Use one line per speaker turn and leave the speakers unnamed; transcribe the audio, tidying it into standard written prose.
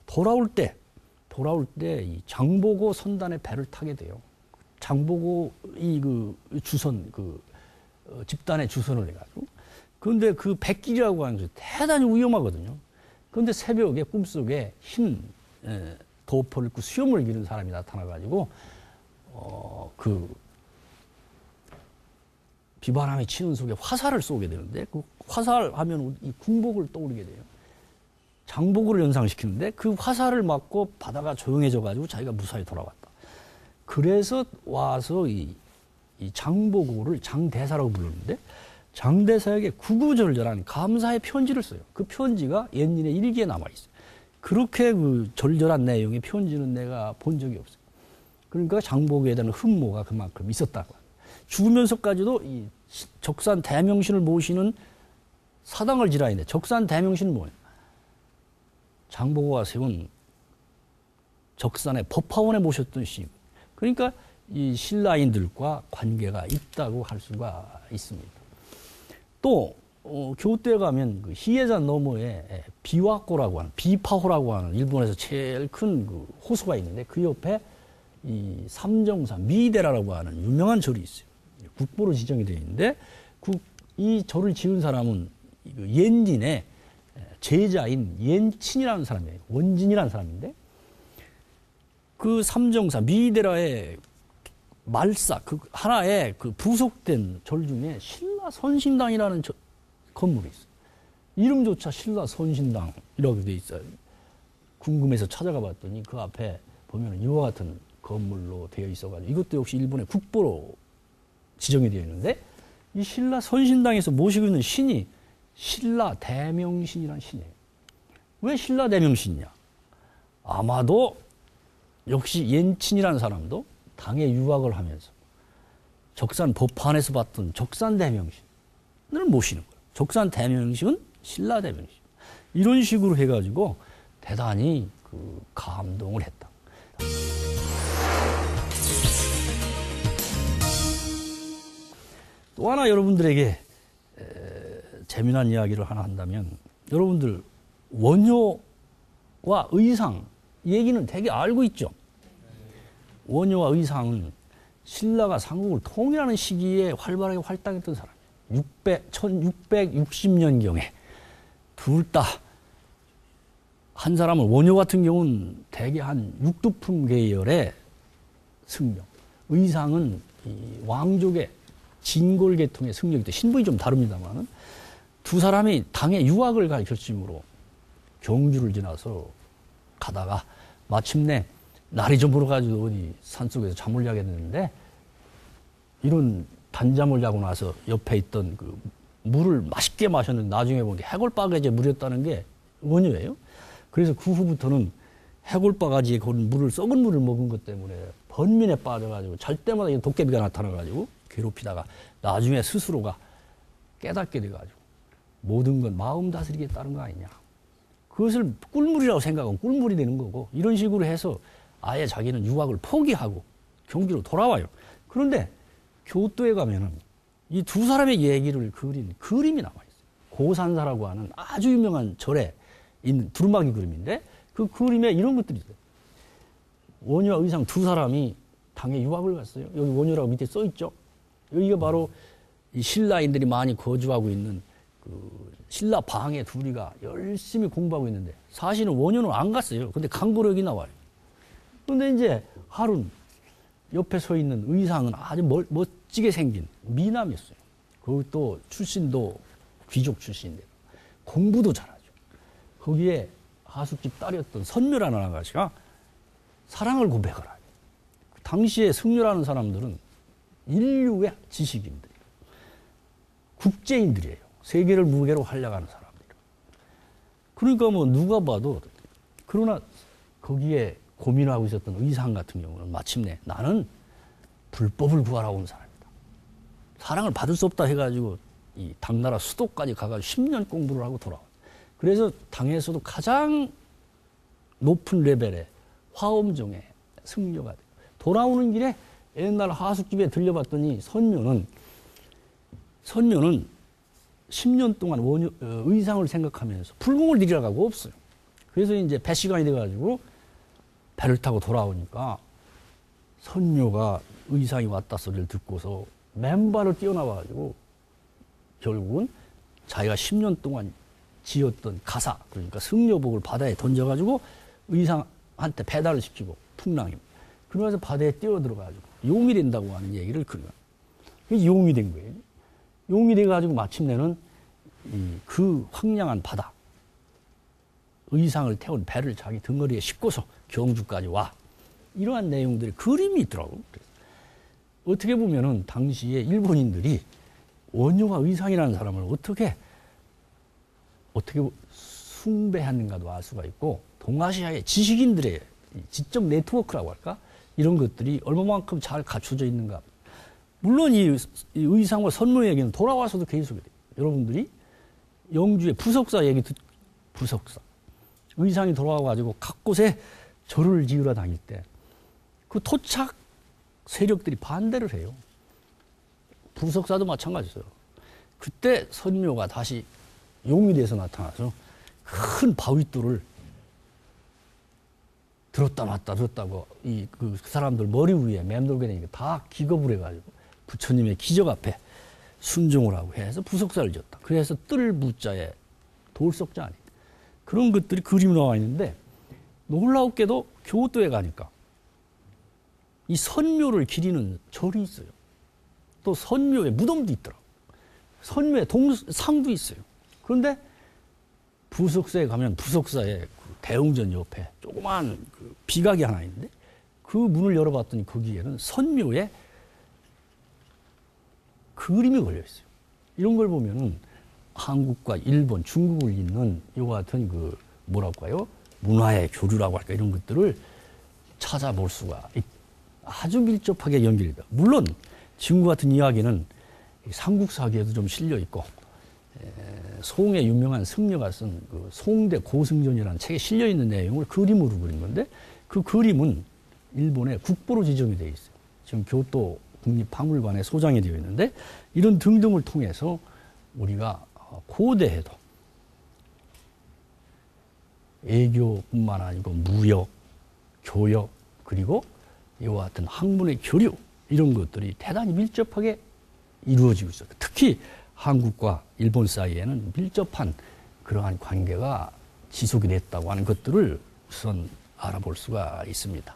돌아올 때 이 장보고 선단의 배를 타게 돼요. 장보고 주선 집단의 주선을 해가지고. 그런데 그 백길이라고 하는 것이 대단히 위험하거든요. 그런데 새벽에 꿈속에 흰 도포를 입고 수염을 기른 사람이 나타나가지고 비바람이 치는 속에 화살을 쏘게 되는데 그 화살하면 이 군복을 떠오르게 돼요. 장보고를 연상시키는데 그 화살을 맞고 바다가 조용해져가지고 자기가 무사히 돌아왔다. 그래서 와서 이 장보고를 장대사라고 부르는데 장대사에게 구구절절한 감사의 편지를 써요. 그 편지가 옛인의 일기에 남아있어요. 그렇게 그 절절한 내용의 편지는 내가 본 적이 없어요. 그러니까 장보고에 대한 흠모가 그만큼 있었다고 합니다. 죽으면서까지도 이 적산 대명신을 모시는 사당을 지라인데 적산 대명신은 뭐예요? 장보고가 세운 적산의 법화원에 모셨던 신. 그러니까 이 신라인들과 관계가 있다고 할 수가 있습니다. 또 교토에 가면 그 희예산 너머에 비와코라고 하는 비파호라고 하는 일본에서 제일 큰 그 호수가 있는데 그 옆에 이 삼정산 미이데라라고 하는 유명한 절이 있어요. 국보로 지정이 되어 있는데 이 절을 지은 사람은 옌진의 제자인 옌친이라는 사람이에요. 원진이라는 사람인데 그 삼정산 미이데라의 말사 그 하나의 그 부속된 절 중에 신라 선신당이라는 건물이 있어요. 이름조차 신라 선신당이라고 되어 있어요. 궁금해서 찾아가 봤더니 그 앞에 보면 이와 같은 건물로 되어 있어가지고 이것도 역시 일본의 국보로 지정이 되어 있는데 이 신라 선신당에서 모시고 있는 신이 신라 대명신이라는 신이에요. 왜 신라 대명신이냐? 아마도 역시 옌친이라는 사람도 당에 유학을 하면서 적산 법한에서 봤던 적산 대명신을 모시는 거예요. 적산 대명신은 신라 대명신. 이런 식으로 해가지고 대단히 그 감동을 했다. 또 하나 여러분들에게 재미난 이야기를 하나 한다면 여러분들 원효와 의상 얘기는 되게 알고 있죠. 원효와 의상은 신라가 삼국을 통일하는 시기에 활발하게 활동했던 사람이에요. 1660년경에 둘 다 한 사람은 원효 같은 경우는 대개 한 육두품 계열의 승려, 의상은 이 왕족의 진골 계통의 승려이기 때문에 신분이 좀 다릅니다만 두 사람이 당에 유학을 갈 결심으로 경주를 지나서 가다가 마침내 날이 좀 불어가지고 어디 산속에서 잠을 자게 됐는데 이런 단잠을 자고 나서 옆에 있던 그 물을 맛있게 마셨는데 나중에 보니까 해골바가지에 물이었다는 게 원효예요. 그래서 그 후부터는 해골바가지에 그런 물을 썩은 물을 먹은 것 때문에 번민에 빠져가지고 잘 때마다 도깨비가 나타나가지고 괴롭히다가 나중에 스스로가 깨닫게 돼가지고 모든 건 마음 다스리기에 따른 거 아니냐. 그것을 꿀물이라고 생각하면 꿀물이 되는 거고 이런 식으로 해서 아예 자기는 유학을 포기하고 경주로 돌아와요. 그런데 교토에 가면은 이 두 사람의 얘기를 그린 그림이 남아있어요. 고산사라고 하는 아주 유명한 절에 있는 두루마기 그림인데 그 그림에 이런 것들이 있어요. 원효와 의상 두 사람이 당에 유학을 갔어요. 여기 원효라고 밑에 써있죠. 여기가 바로 이 신라인들이 많이 거주하고 있는 그 신라 방에 둘이가 열심히 공부하고 있는데 사실은 원효는 안 갔어요. 근데 강고력이 나와요. 그런데 이제 하루는 옆에 서 있는 의상은 아주 멋지게 생긴 미남이었어요. 그것도 출신도 귀족 출신인데 공부도 잘하죠. 거기에 하숙집 딸이었던 선묘라는 아가씨가 사랑을 고백을 해요. 당시에 승려라는 사람들은 인류의 지식인들이에요. 국제인들이에요. 세계를 무게로 활약하는 사람들이에요. 그러니까 뭐 누가 봐도 그러나 거기에 고민하고 있었던 의상 같은 경우는 마침내 나는 불법을 구하러 온 사람이다. 사랑을 받을 수 없다 해가지고 이 당나라 수도까지 가가지고 10년 공부를 하고 돌아와. 그래서 당에서도 가장 높은 레벨의 화엄종의 승려가 돼요. 돌아오는 길에 옛날 하숙집에 들려봤더니 선묘는 10년 동안 의상을 생각하면서 불공을 들이라고 없어요. 그래서 이제 배 시간이 돼가지고 배를 타고 돌아오니까 선묘가 의상이 왔다 소리를 듣고서 맨발을 뛰어나와가지고 결국은 자기가 10년 동안 지었던 가사, 그러니까 승려복을 바다에 던져가지고 의상한테 배달을 시키고 풍랑임. 그러면서 바다에 뛰어들어가지고 용이 된다고 하는 얘기를 그려요. 용이 된 거예요. 용이 돼가지고 마침내는 그 황량한 바다, 의상을 태운 배를 자기 등허리에 싣고서 경주까지 와. 이러한 내용들의 그림이 있더라고요. 어떻게 보면은 당시에 일본인들이 원효와 의상이라는 사람을 어떻게 숭배하는가도 알 수가 있고, 동아시아의 지식인들의 지적 네트워크라고 할까? 이런 것들이 얼마만큼 잘 갖춰져 있는가. 물론 이 의상과 선묘 얘기는 돌아와서도 계속이 돼요. 여러분들이 영주의 부석사 얘기 부석사. 의상이 돌아와가지고 각 곳에 절을 지으러 다닐 때 그 토착 세력들이 반대를 해요. 부석사도 마찬가지였어요. 그때 선묘가 다시 용이 돼서 나타나서 큰 바위돌을 들었다 놨다 들었다고 그 사람들 머리 위에 맴돌게 되니까 다 기겁을 해가지고 부처님의 기적 앞에 순종을 하고 해서 부석사를 지었다. 그래서 뜰 부자에 돌석자 아니 그런 것들이 그림으로 나와 있는데, 놀라웠게도 교도에 가니까 이 선묘를 기리는 절이 있어요. 또 선묘의 무덤도 있더라고. 선묘의 상도 있어요. 그런데 부석사에 가면 부석사의 그 대웅전 옆에 조그만 그 비각이 하나 있는데, 그 문을 열어봤더니 거기에는 선묘의 그림이 걸려 있어요. 이런 걸 보면은 한국과 일본, 중국을 잇는 이와 같은 그 뭐라고 할까요? 문화의 교류라고 할까, 이런 것들을 찾아볼 수가 아주 밀접하게 연결이다. 물론 지금과 같은 이야기는 삼국사기에도 좀 실려 있고, 송의 유명한 승려가 쓴 그 송대 고승전이라는 책에 실려 있는 내용을 그림으로 그린 건데, 그 그림은 일본의 국보로 지정이 되어 있어요. 지금 교토 국립박물관에 소장이 되어 있는데, 이런 등등을 통해서 우리가 고대에도 외교뿐만 아니고 무역, 교역, 그리고 이와 같은 학문의 교류, 이런 것들이 대단히 밀접하게 이루어지고 있어요. 특히 한국과 일본 사이에는 밀접한 그러한 관계가 지속이 됐다고 하는 것들을 우선 알아볼 수가 있습니다.